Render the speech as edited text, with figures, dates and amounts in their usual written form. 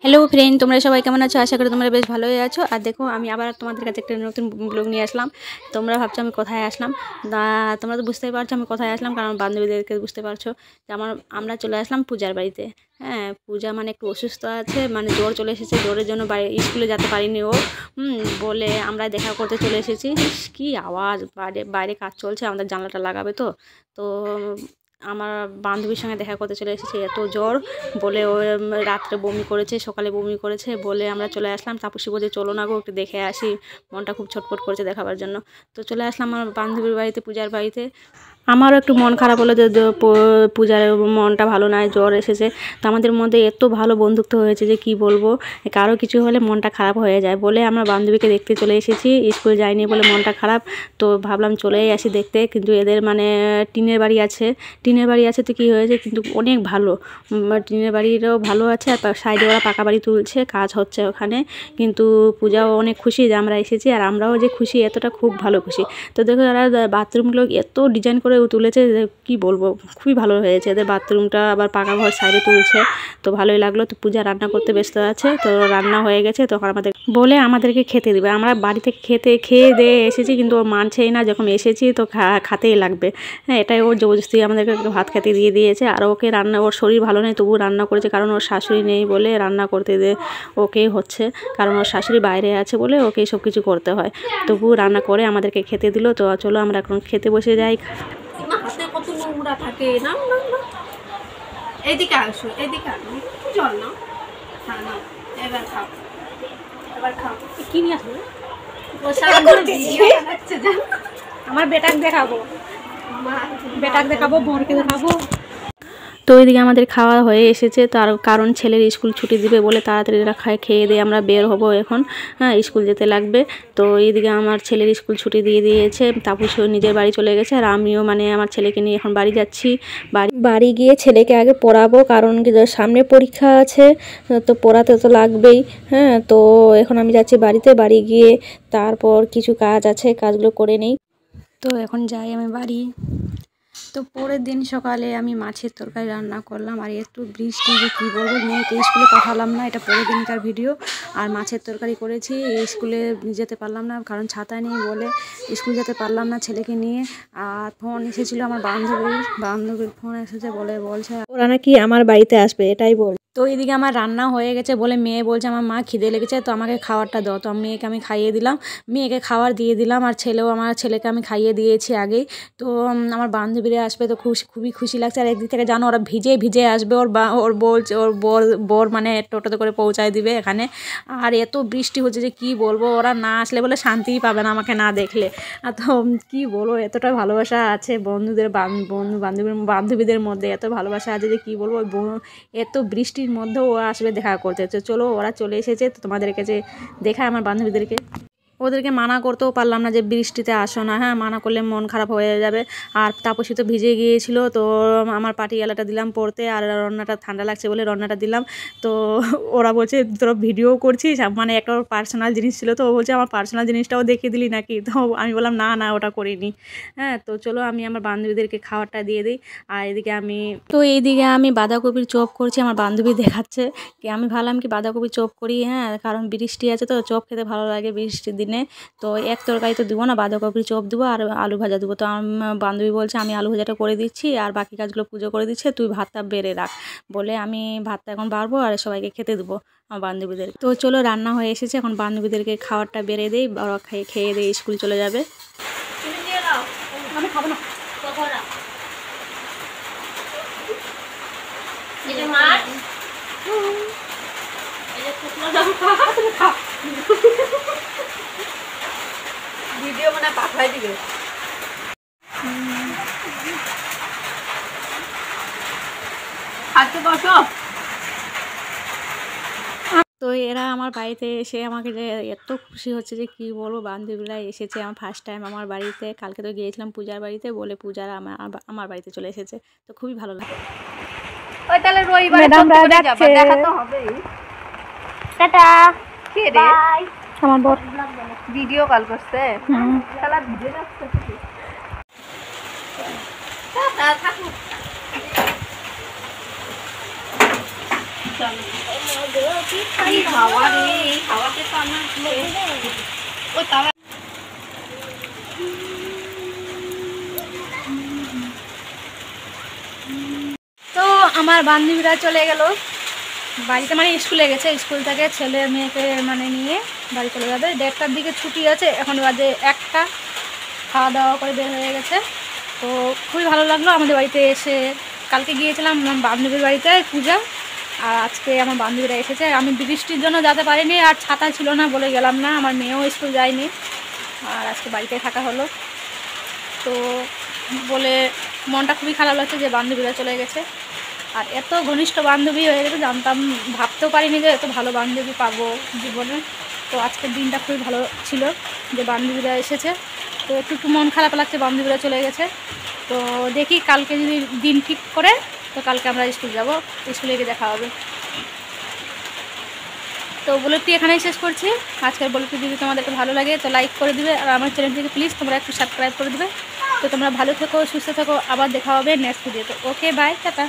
Hello friend, তোমরা সবাই কেমন আছো? আশা করি তোমরা বেশ ভালোই আছো। আর দেখো, আমি আবার তোমাদের কাছে একটা নতুন ব্লগ নিয়ে আসলাম। তোমরা ভাবছো আমি কোথায় আসলাম। তোমরা তো বুঝতেই পারছো আমি কোথায় আসলাম, কারণ বান্ধবীদেরকে বুঝতে পারছো যে আমরা চলে আসলাম পূজার বাড়িতে। হ্যাঁ, পূজা মানে একটু অসুস্থ আছে, মানে জ্বর চলে এসেছে। জ্বরের জন্য স্কুলে যেতে পারিনি ও। বলে আমরা দেখা করতে চলে এসেছি। কি আওয়াজ! বাইরে বাইরে কাজ চলছে, আমাদের জানলাটা লাগাবে তো। তো আমার বান্ধবীর সঙ্গে দেখা করতে চলে এসেছি। এত জ্বর বলে ও রাত্রে বমি করেছে, সকালে বমি করেছে বলে আমরা চলে আসলাম। তাপসী বলছে চলো না গো, একটু দেখে আসি, মনটা খুব ছটফট করেছে দেখাবার জন্য। তো চলে আসলাম আমার বান্ধবীর বাড়িতে, পূজার বাড়িতে। আমারও একটু মন খারাপ হলো যে পূজার মনটা ভালো নয়, জ্বর এসেছে। তো আমাদের মধ্যে এত ভালো বন্ধুত্ব হয়েছে যে কি বলবো। কারো কিছু হলে মনটা খারাপ হয়ে যায় বলে আমরা বান্ধবীকে দেখতে চলে এসেছি। স্কুল যাইনি বলে মনটা খারাপ, তো ভাবলাম চলেই আসি দেখতে। কিন্তু এদের মানে টিনের বাড়ি আছে তো কী হয়েছে, কিন্তু অনেক ভালো। টিনের বাড়িরও ভালো আছে, আর সাইডে ওরা পাকা বাড়ি তুলছে, কাজ হচ্ছে ওখানে। কিন্তু পূজাও অনেক খুশি যে আমরা এসেছি, আর আমরাও যে খুশি, এতটা খুব ভালো খুশি। তো দেখো এরা বাথরুমগুলো এত ডিজাইন করে তুলেছে যে কী বলবো, খুবই ভালো হয়েছে। এদের বাথরুমটা আবার পাকা ঘর সাইডে তুলছে, তো ভালোই লাগলো। তো পূজা রান্না করতে ব্যস্ত আছে, তো রান্না হয়ে গেছে। তখন আমাদেরকে খেতে দিবে। আমরা বাড়ি থেকে খেয়ে দিয়ে এসেছি, কিন্তু ও মানছেই না। যখন এসেছি তো খাতেই লাগবে। হ্যাঁ, এটাই ওর জবরদস্তি আমাদেরকে ভাত খেতে দিয়ে দিয়েছে। আর ওকে ওর শরীর ভালো নেই, তবুও রান্না করেছে, কারণ ওর শাশুড়ি নেই বলে রান্না করতে ওকেই হচ্ছে। কারণ ওর শাশুড়ি বাইরে আছে বলে ওকেই সব কিছু করতে হয়। তবুও রান্না করে আমাদেরকে খেতে দিল। তো চলো আমরা এখন খেতে বসে যাই। হাতে কত নোংরা থাকে। না না না, এদিকে আসো, এদিকে আনো, জল নাও। হ্যাঁ নাও, এবার খাও, এবার খাও। কি নিয়ে আসবে? আমার বেটাকে দেখাবো, বোনকে দেখাবো। তো ওইদিকে আমাদের খাওয়া হয়ে এসেছে। তার কারণ ছেলের স্কুল ছুটি দিবে বলে তাড়াতাড়ি খেয়ে দিয়ে আমরা বের হব এখন। হ্যাঁ, স্কুল যেতে লাগবে। তো এইদিকে আমার ছেলের স্কুল ছুটি দিয়ে দিয়েছে, তাপস নিজের বাড়ি চলে গেছে, আর আমিও মানে আমার ছেলেকে নিয়ে এখন বাড়ি যাচ্ছি। বাড়ি গিয়ে ছেলেকে আগে পড়াবো, কারণ সামনে পরীক্ষা আছে, তো পড়াতে তো লাগবেই। হ্যাঁ, তো এখন আমি যাচ্ছি বাড়িতে। বাড়ি গিয়ে তারপর কিছু কাজ আছে, কাজগুলো করে নেই। তো এখন যাই আমি বাড়ি। তো পরের দিন সকালে আমি মাছের তরকারি রান্না করলাম, আর একটু বৃষ্টি যে কী বলবো, মেয়েকে স্কুলে পাঠালাম না, এটা পরের দিনকার ভিডিও। আর মাছের তরকারি করেছি, স্কুলে যেতে পারলাম না, কারণ ছাতা নেই বলে স্কুল যেতে পারলাম না ছেলেকে নিয়ে। আর ফোন এসেছিলো আমার বান্ধবীর ফোন এসেছে, বলছে ওরা নাকি আমার বাড়িতে আসবে, এটাই বল। তো এইদিকে আমার রান্না হয়ে গেছে বলে মেয়ে বলছে আমার মা খিদে লেগেছে, তো আমাকে খাবারটা দাও। তো মেয়েকে আমি খাইয়ে দিলাম, মেয়েকে খাবার দিয়ে দিলাম, আর আমার ছেলেকে আমি খাইয়ে দিয়েছি আগেই। তো আমার বান্ধবীরা আসবে, তো খুবই খুশি লাগছে। আর একদিক থেকে জানো, ওরা ভিজে আসবে। ওর বলছে ওর বর মানে টোটোতে করে পৌঁছায় দিবে এখানে। আর এত বৃষ্টি হচ্ছে যে কি বলবো, ওরা না আসলে বলে শান্তিই পাবে না আমাকে না দেখলে। আর তো কি বলবো, এতটা ভালোবাসা আছে বান্ধবীদের মধ্যে, এত ভালোবাসা আছে যে কি বলবো। এত বৃষ্টির মধ্যেও ও আসবে দেখা করতে। তো চলো, ওরা চলে এসেছে, তো তোমাদেরকে যে দেখায় আমার বান্ধবীদেরকে। ওদেরকে মানা করতেও পারলাম না যে বৃষ্টিতে আসো না। হ্যাঁ, মানা করলে মন খারাপ হয়ে যাবে। আর তাপসী তো ভিজে গিয়েছিল, তো আমার পাটিয়ালাটা দিলাম পরতে, আর রান্নাটা ঠান্ডা লাগছে বলে রান্নাটা দিলাম। তো ওরা বলছে তোরা ভিডিও করছিস, মানে একটা পার্সোনাল জিনিস ছিল, তো ও বলছে আমার পার্সোনাল জিনিসটাও দেখিয়ে দিলি নাকি। তো আমি বললাম না না, ওটা করিনি। হ্যাঁ, তো চলো আমি আমার বান্ধবীদেরকে খাবারটা দিয়ে দিই। আর এইদিকে আমি বাঁধাকপির চপ করছি, আমার বান্ধবী দেখাচ্ছে কি। আমি ভাবলাম কি বাঁধাকপির চপ করি, হ্যাঁ, কারণ বৃষ্টি আছে তো চপ খেতে ভালো লাগে বৃষ্টির দিনে। তো এক তরকারি তো দেবো না, বাঁধাকপির চপ দেবো আর আলু ভাজা দেবো। তো আমার বান্ধবী বলছে আমি আলু ভাজাটা করে দিচ্ছি, আর বাকি কাজগুলো পুজো করে দিচ্ছে, তুই ভাতটা বেড়ে রাখ বলে আমি ভাতটা এখন বাড়বো আর সবাইকে খেতে দেবো আমার বান্ধবীদের। তো চলো, রান্না হয়ে এসেছে, এখন বান্ধবীদেরকে খাবারটা বেড়ে দেই, ওরা খেয়ে দিয়ে স্কুল চলে যাবে। আমি খাবো না। মাছ ভিডিও মানে পাঠাই দিবে। তো এরা আমার বাড়িতে এসে আমাকে যে এত খুশি হচ্ছে যে কি বলবো। বান্ধবীরা এসেছে আমার ফার্স্ট টাইম আমার বাড়িতে। কালকে তো গিয়েছিলাম পূজার বাড়িতে বলে, পূজারা আমার বাড়িতে চলে এসেছে, তো খুবই ভালো লাগে। ওই তাহলে রবিবারে যাবে, দেখা তো হবেই। টাটা, কে রে? আমার বর ভিডিও কল করছে, শালা ভিডিও যাচ্ছে। টাটা, থাকো। এই হাওয়া রে, এই হাওয়াতে তো আমার ওই তারা তো আমার বান্ধবীরা চলে গেল বাড়িতে, মানে স্কুলে গেছে। স্কুল থেকে ছেলে মেয়েকে মানে নিয়ে বাড়ি চলে যাবে। 1:30টার দিকে ছুটি আছে, এখন বাজে 1টা। খাওয়া দাওয়া করে বের হয়ে গেছে। তো খুবই ভালো লাগলো আমাদের বাড়িতে এসে। কালকে গিয়েছিলাম আমার বান্ধবীর বাড়িতে পূজা, আর আজকে আমার বান্ধবীরা এসেছে। আমি বৃষ্টির জন্য যেতে পারিনি, আর ছাতা ছিল না বলে গেলাম না। আমার মেয়েও স্কুল যায়নি, আর আজকে বাড়িতে থাকা হলো। তো বলে মনটা খুবই খারাপ লাগছে যে বান্ধবীরা চলে গেছে। আর এত ঘনিষ্ঠ বান্ধবী হয়ে গেছে, জানতাম, ভাবতেও পারিনি যে এত ভালো বান্ধবী পাবো জীবনে। তো আজকের দিনটা খুবই ভালো ছিল যে বান্ধবীরা এসেছে। তো একটু একটু মন খারাপ লাগছে বান্ধবীরা চলে গেছে। তো দেখি কালকে যদি দিন ঠিক করে, তো কালকে আমরা স্কুল যাব, স্কুলে গিয়ে দেখা হবে। তো ব্লগটি এখানেই শেষ করছি। আজকের ব্লগটি যদি তোমাদেরকে ভালো লাগে তো লাইক করে দিবে, আর আমার চ্যানেলটিকে প্লিজ তোমরা একটু সাবস্ক্রাইব করে দিবে। তো তোমরা ভালো থেকো, সুস্থ থেকো, আবার দেখা হবে নেক্সট ভিডিওতে। ওকে, বাই, টাটা।